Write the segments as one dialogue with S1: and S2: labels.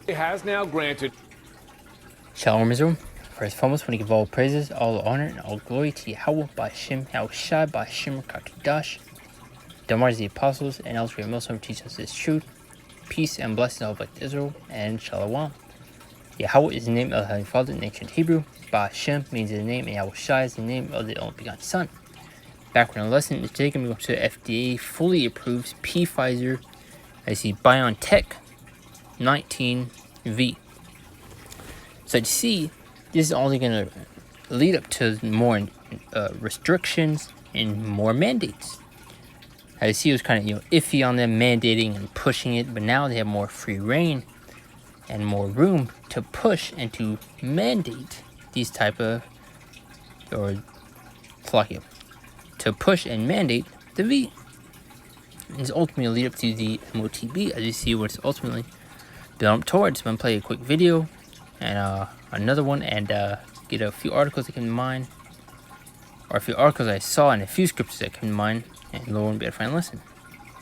S1: It has now granted.
S2: Shalom Israel. First and foremost, when you give all praises, all honor, and all glory to Yahweh, Ba'Shem, Yahushai, Ba'Shem, Kakidash, the martyrs, the apostles, and elders who Muslim teach us this truth. Peace and blessings of like Israel, and Shalom. Yahweh is the name of the Heavenly Father in ancient Hebrew. Ba'Shem means the name, and Yahushai is the name of the only begotten Son. Back when the lesson is taken, we go to the FDA fully approves Pfizer as the BioNTech 19V. So you see, this is only going to lead up to more restrictions and more mandates. As you see, it was kind of iffy on them mandating and pushing it, but now they have more free reign and more room to push and to mandate these type of, or to push and mandate the V. And it's ultimately lead up to the MOTB, as you see what it's ultimately built up towards. I'm going to play a quick video and another one, and get a few articles that came to mind, or a few articles I saw and a few scriptures that came to mind, and lo and behold, find a lesson.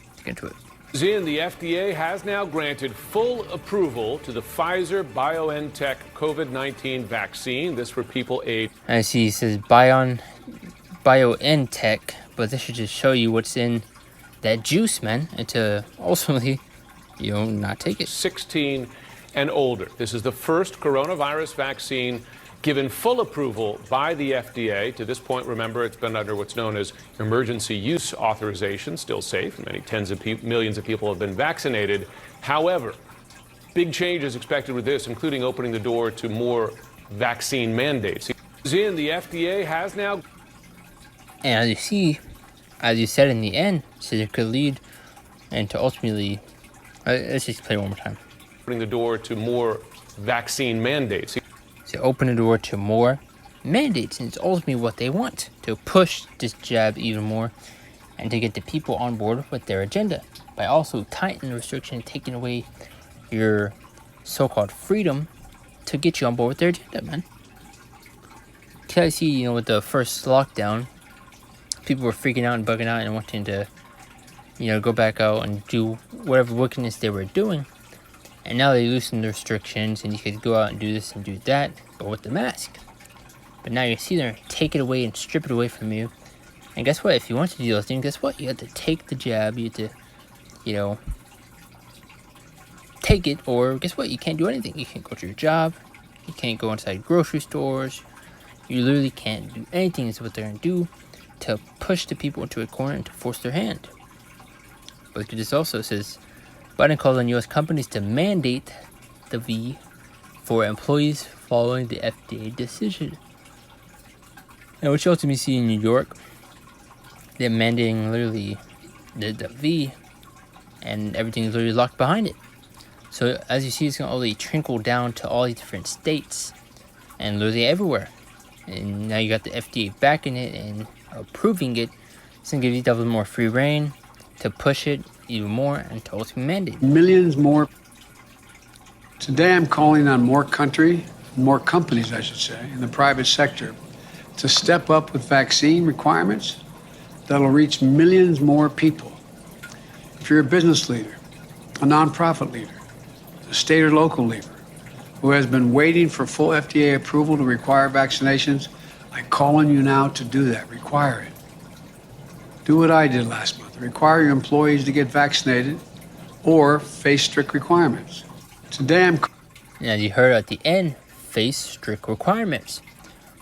S2: Let's get into it.
S1: The FDA has now granted full approval to the Pfizer BioNTech COVID-19 vaccine. This for people aged.
S2: I see it says BioNTech, but this should just show you what's in that juice, man, and to ultimately, not take it.
S1: 16 and older. This is the first coronavirus vaccine given full approval by the FDA. To this point, remember, it's been under what's known as emergency use authorization, still safe. Many tens of millions of people have been vaccinated. However, big changes expected with this, including opening the door to more vaccine mandates. The FDA has now.
S2: And as you see, as you said in the end, so it could lead and to ultimately, let's just play it one more time.
S1: Opening the door to more vaccine mandates.
S2: To open the door to more mandates, and it's ultimately what they want, to push this jab even more and to get the people on board with their agenda by also tightening the restriction, taking away your so-called freedom to get you on board with their agenda, man. Because I see, with the first lockdown, people were freaking out and bugging out and wanting to, go back out and do whatever wickedness they were doing. And now they loosen the restrictions, and you could go out and do this and do that, but with the mask. But now you see them take it away and strip it away from you. And guess what? If you want to do those things, guess what? You have to take the jab. You have to, take it. Or guess what? You can't do anything. You can't go to your job. You can't go inside grocery stores. You literally can't do anything. Is what they're going to do to push the people into a corner and to force their hand. But this also says, Biden called on U.S. companies to mandate the V for employees following the FDA decision. And what you ultimately see in New York, they're mandating literally the V, and everything is literally locked behind it. So as you see, it's going to only trickle down to all these different states and literally everywhere. And now you got the FDA backing it and approving it. It's going to give you double more free reign to push it even more and to ultimately mandate.
S3: Millions more. Today I'm calling on more companies, I should say, in the private sector to step up with vaccine requirements that'll reach millions more people. If you're a business leader, a nonprofit leader, a state or local leader who has been waiting for full FDA approval to require vaccinations, I call on you now to do that. Require it. Do what I did last month. Require your employees to get vaccinated or face strict requirements. Today I'm...
S2: As you heard at the end, face strict requirements.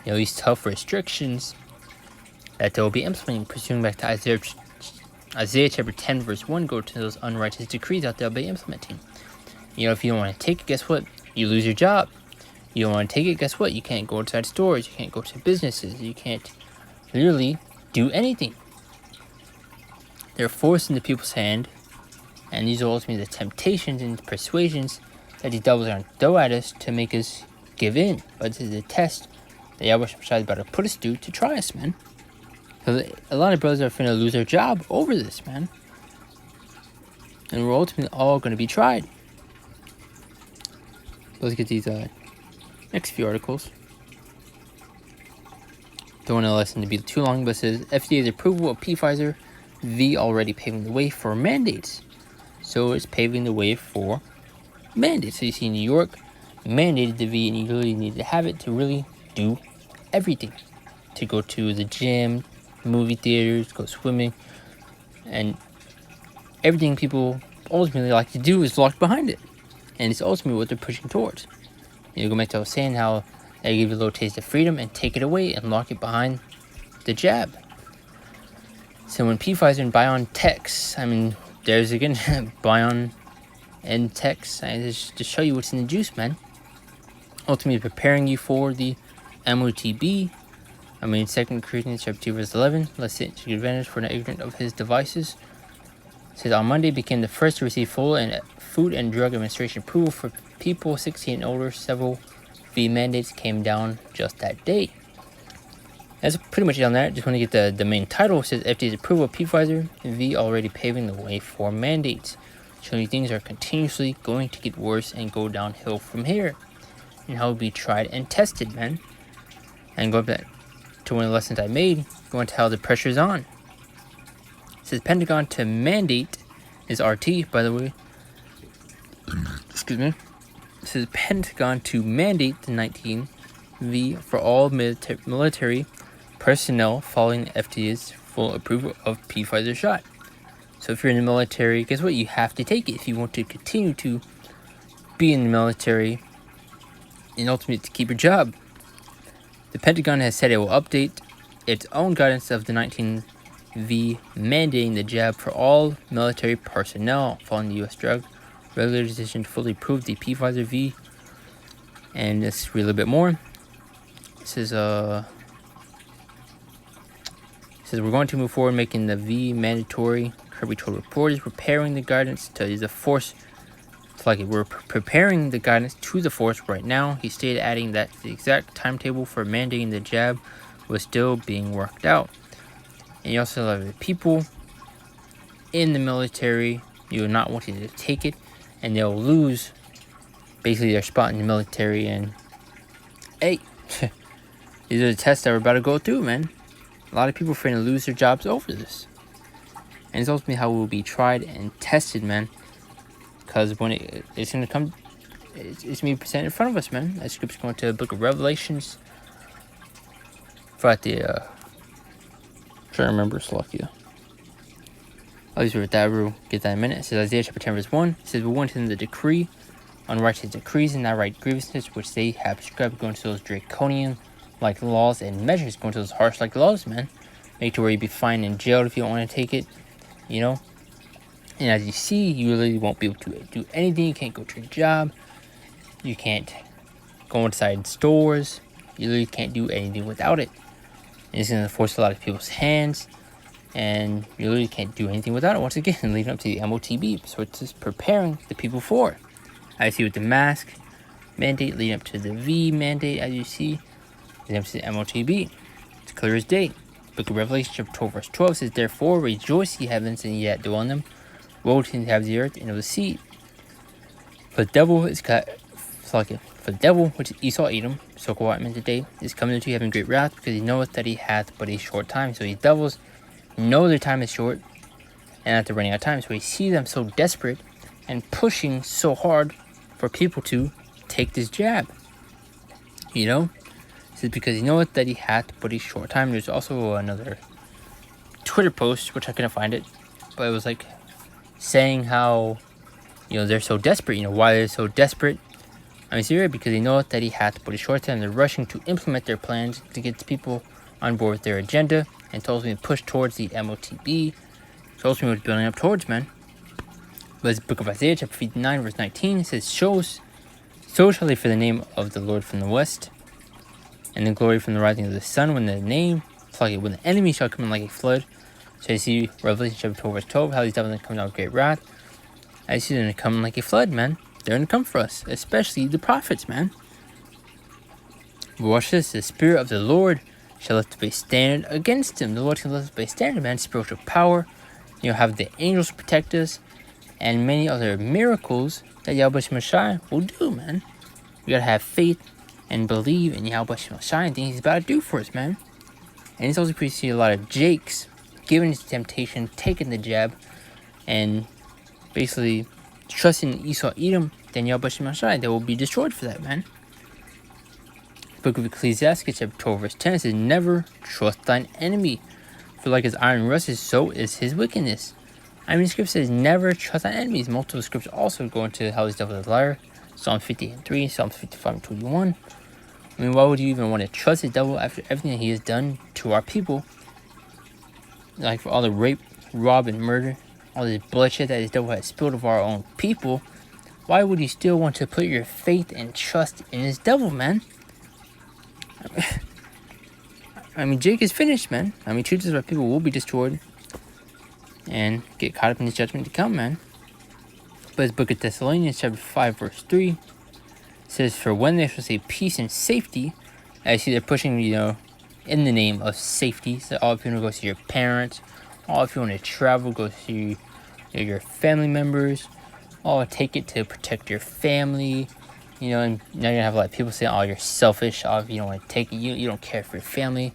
S2: These tough restrictions that they'll be implementing, pursuing back to Isaiah chapter 10 verse 1, go to those unrighteous decrees that they'll be implementing. If you don't want to take it, guess what? You lose your job. You don't want to take it, guess what? You can't go inside stores, you can't go to businesses, you can't literally do anything. They're forcing the people's hand, and these are ultimately the temptations and persuasions that these devils are going to throw at us to make us give in. But this is a test that Yahweh is about to put us through to try us, man. Because a lot of brothers are going to lose their job over this, man. And we're ultimately all going to be tried. Let's get these next few articles. Don't want the lesson to be too long, but it says FDA's approval of Pfizer V already paving the way for mandates. So it's paving the way for mandates. So you see New York mandated the V, and you really need to have it to really do everything. To go to the gym, movie theaters, go swimming, and everything people ultimately like to do is locked behind it. And it's ultimately what they're pushing towards. Go back to what I was saying, how they give you a little taste of freedom and take it away and lock it behind the jab. So when Pfizer and BioNTech, I mean, there's again, BioNTech, just to show you what's in the juice, man. Ultimately preparing you for the MOTB. I mean, 2 Corinthians chapter 2 verse 11. Let's take advantage for the ignorant of his devices. It says, on Monday became the first to receive full and Food and Drug Administration approval for people 16 and older. Several V mandates came down just that day. That's pretty much it on that. Just want to get the main title. It says FDA's approval of Pfizer V already paving the way for mandates. Showing you things are continuously going to get worse and go downhill from here. And how it will be tried and tested, man. And going back to one of the lessons I made, going to how the pressure's on. It says Pentagon to mandate is RT, by the way. Excuse me. It says Pentagon to mandate the 19V for all military personnel following the FDA's full approval of Pfizer shot. So if you're in the military, guess what? You have to take it if you want to continue to be in the military and ultimately to keep your job. The Pentagon has said it will update its own guidance of the 19V mandating the jab for all military personnel following the U.S. drug regulator decision to fully approve the Pfizer V. And let's read a little bit more. It says, we're going to move forward making the V mandatory. Kirby told reporters preparing the guidance to the force. It's like we're preparing the guidance to the force right now. He stated, adding that the exact timetable for mandating the jab was still being worked out. And you also have the people in the military, you're not wanting to take it, and they'll lose basically their spot in the military. And hey, these are the tests that we're about to go through, man. A lot of people are afraid to lose their jobs over this. And it's ultimately how it will be tried and tested, man. Because when it's going to come, it's going to be presented in front of us, man. That script's going to the book of Revelations. For the, trying to remember, Slovakia. I'll just read that, we'll get that in a minute. It says Isaiah chapter 10 verse 1. It says, we went in the decree, unrighteous decrees and not right grievances, which they have prescribed, going to those draconian like laws and measures, going to those harsh like laws, man. Make to where you'd be fined and jailed if you don't want to take it, And as you see, you really won't be able to do anything. You can't go to your job. You can't go inside stores. You really can't do anything without it. And it's going to force a lot of people's hands. And you really can't do anything without it. Once again, leading up to the MOTB. So it's just preparing the people for it. As you see with the mask mandate, leading up to the V mandate, as you see, leading up to the MOTB. It's clear as day. Book of Revelation, chapter 12, verse 12 says, therefore rejoice, ye heavens, and ye that dwell in them. Woe to have the earth and of the sea. For the devil is for the devil, which Esau Edom, so-called white men today, is coming into having great wrath, because he knoweth that he hath but a short time. So these devils know their time is short, and that they're running out of time. So we see them so desperate and pushing so hard for people to take this jab. This is because he knoweth that he hath but a short time. There's also another Twitter post, which I couldn't find it, but it was like saying how, they're so desperate, why they're so desperate. I mean, seriously, because they know that he hath but a short time. They're rushing to implement their plans to get the people on board with their agenda and to ultimately push towards the MOTB. So ultimately what it's building up towards, man. But it's the book of Isaiah, chapter 59, verse 19, it says, so shall they fear the name of the Lord from the west, and the glory from the rising of the sun, when the enemy shall come in like a flood. So you see Revelation chapter 12, verse 12, how these devils are coming down with great wrath. I see them coming like a flood, man. They're going to come for us, especially the prophets, man. But watch this. The Spirit of the Lord shall lift up a standard against him. The Lord shall lift up a standard, man. Spiritual power. Have the angels protect us. And many other miracles that Yahweh Shemashai will do, man. We got to have faith and believe in Yahweh Shemashai and things he's about to do for us, man. And it's also pretty see a lot of Jakes giving his temptation, taking the jab, and basically trusting Esau Edom than Yahweh Shem Shai. They will be destroyed for that, man. Book of Ecclesiastes, chapter 12, verse 10 says, never trust thine enemy, for like as iron rusts, so is his wickedness. I mean, scripture says, never trust thine enemies. Multiple scriptures also go into how this devil is a liar. Psalm 50:3, Psalms 55:21. I mean, why would you even want to trust the devil after everything that he has done to our people? Like for all the rape, rob, and murder, all this bloodshed that this devil has spilled of our own people, why would you still want to put your faith and trust in this devil, man? I mean, Jake is finished, man. I mean, two-thirds of our people will be destroyed and get caught up in this judgment to come, man. But his book of Thessalonians, chapter 5, verse 3, says, for when they shall say peace and safety, I see they're pushing, in the name of safety. So all if you want to go see your parents, all if you want to travel, go see your family members, all take it to protect your family. And now you're going to have a lot of people saying, oh, you're selfish. Oh, if you don't want to take it, you don't care for your family.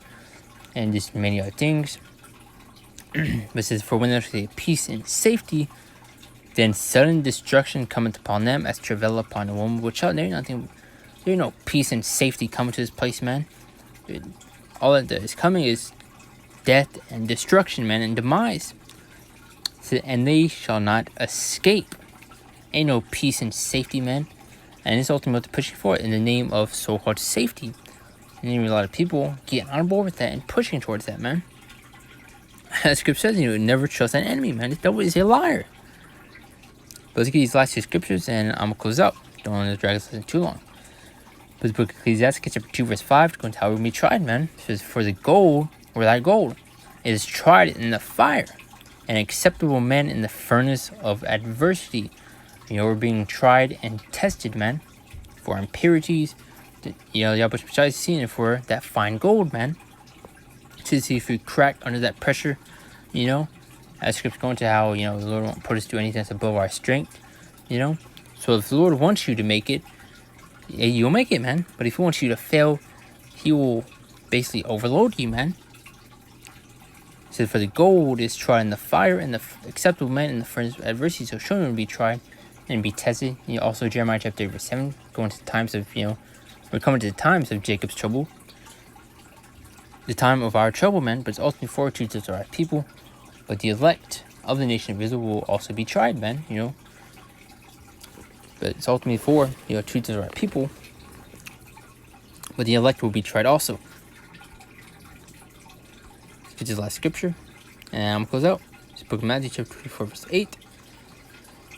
S2: And just many other things. But it says, for when there shall be peace and safety, then sudden destruction cometh upon them as travail upon a woman with child. There ain't no peace and safety coming to this place, man. All that is coming is death and destruction, man, and demise. So, and they shall not escape. Ain't no peace and safety, man. And it's ultimately what they're pushing for in the name of so-called safety. And then a lot of people getting on board with that and pushing towards that, man. As scripture says, never trust an enemy, man. This devil is a liar. But let's get these last two scriptures and I'm going to close out. Don't want to drag this lesson too long. But the book of Ecclesiastes, chapter 2, verse 5, going to how we be tried, man. It says, for the gold, or thy gold, is tried in the fire, an acceptable man in the furnace of adversity. We're being tried and tested, man, for impurities. Yahweh Shai is seeing it for that fine gold, man. To see if we crack under that pressure, As script's going to how, the Lord won't put us through anything that's above our strength, So if the Lord wants you to make it, you'll make it, man. But if he wants you to fail, he will basically overload you, man. It says, for the gold is tried in the fire, and the acceptable man in the furnace of adversity. So showing him to be tried and be tested. Also Jeremiah chapter 8, verse 7, going to the times of, we're coming to the times of Jacob's trouble. The time of our trouble, man, but it's ultimately for two-thirds of our people. But the elect of the nation of Israel will also be tried, man, But it's ultimately for, two-thirds of our people. But the elect will be tried also. Let's get to the last scripture. And I'm going to close out. It's the book of Matthew, chapter 24, verse 8.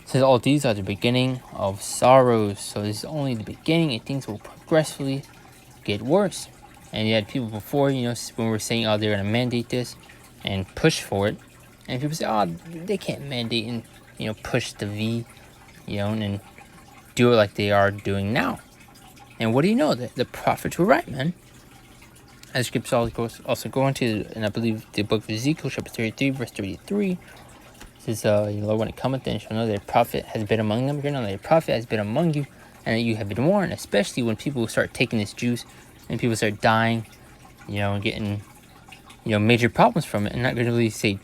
S2: It says, all these are the beginning of sorrows. So this is only the beginning, and things will progressively get worse. And you had people before, when we were saying, oh, they're going to mandate this and push for it. And people say, oh, they can't mandate and, push the V, and do it like they are doing now. And what do you know? The prophets were right, man. As scripture also go into, and I believe the book of Ezekiel, chapter 33, verse 33. It says, Lord, when it cometh, then shall know that a prophet has been among them. You're going to know that a prophet has been among you, and that you have been warned, especially when people start taking this juice, and people start dying, and getting, major problems from it. I'm not going to really say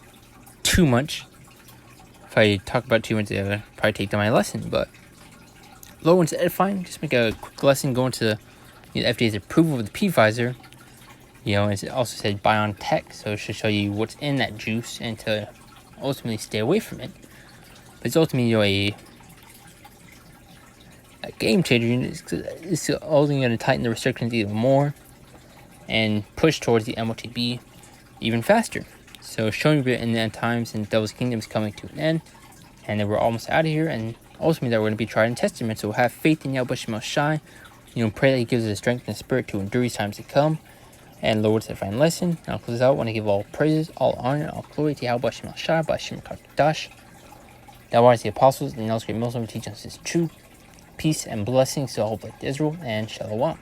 S2: too much. If I talk about it too much, I'll probably take down my lesson. But low one's edifying. Just make a quick lesson going to the FDA's approval of the Pfizer. It also said buy on tech, so it should show you what's in that juice and to ultimately stay away from it. But it's ultimately a game changer. It's only going to tighten the restrictions even more and push towards the MOTB even faster. So showing you in the end times and the devil's kingdom is coming to an end, and then we're almost out of here, and ultimately that we're going to be tried and tested. So we'll have faith in Yahweh Shem Shai. Pray that he gives us the strength and the spirit to endure these times to come. And Lord, it's a fine lesson. I'll close out. I want to give all praises, all honor, all glory to Yahweh Shem Shai, by Shem Dash. That was the apostles and the great Muslim teach us this truth, peace, and blessings to all of Israel, and Shalom.